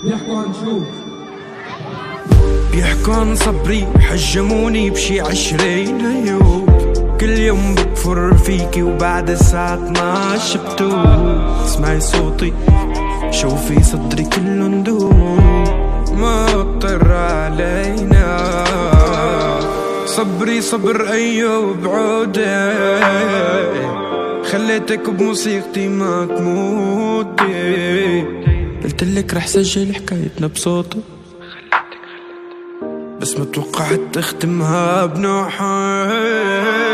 بيحكوا عن شو؟ بيحكوا عن صبري، حجموني بشي 20 يوم. كل يوم بكفر فيكي وبعد الساعة 12 بتوب. اسمعي صوتي، شوفي صدري كله ندوب. ما اضطر علينا صبري صبر أيوب عودي. خليتك بموسيقتي ما تموتي. قلتلك رح سجل حكايتنا بصوتي، بس ما توقعت تختمها بنوحي.